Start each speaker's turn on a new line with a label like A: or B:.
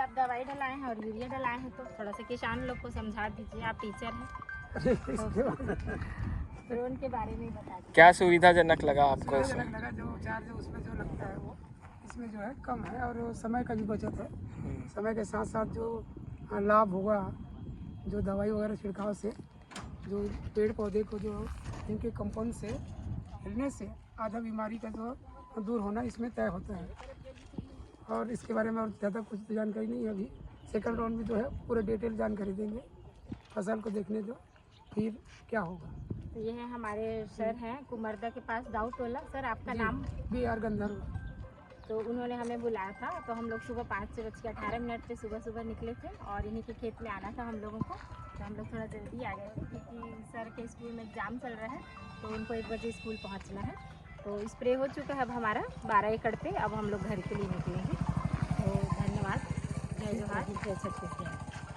A: जैसे आप दवाई डलाए हैं और यूरिया डलाए हैं तो थोड़ा सा किसान लोग को समझा दीजिए, आप टीचर हैं तो उनके बारे में बता दीजिए।
B: क्या सुविधाजनक लगा आपको इसमें?
C: सुविधाजनक लगा, जो चार्ज उसमें जो लगता है वो इसमें जो है कम है और समय का भी बचत है। समय के साथ साथ जो लाभ होगा जो दवाई वगैरह छिड़काव से, जो पेड़ पौधे को जो इनके कंपाउंड से हिलने से आधा बीमारी का जो दूर होना इसमें तय होता है। और इसके बारे में और ज़्यादा कुछ तो जानकारी नहीं है अभी। सेकंड राउंड में जो है पूरे डिटेल जानकारी देंगे, फसल को देखने दो फिर क्या होगा।
A: तो ये है हमारे सर हैं कुमरदा के पास दाऊ टोला। सर आपका नाम?
C: BR गंधर्व।
A: तो उन्होंने हमें बुलाया था, तो हम लोग सुबह 5:18 पे सुबह निकले थे और इन्हीं के खेत में आना था हम लोगों को। तो हम लोग थोड़ा जल्दी आ गए थे क्योंकि सर के स्कूल में एग्ज़ाम चल रहा है, तो उनको 1 बजे स्कूल पहुंचना है। तो स्प्रे हो चुका है अब हमारा 12 एकड़ पे। अब हम लोग घर के लिए निकलेंगे। तो धन्यवाद। जय जोहार, जय छत्तीसगढ़।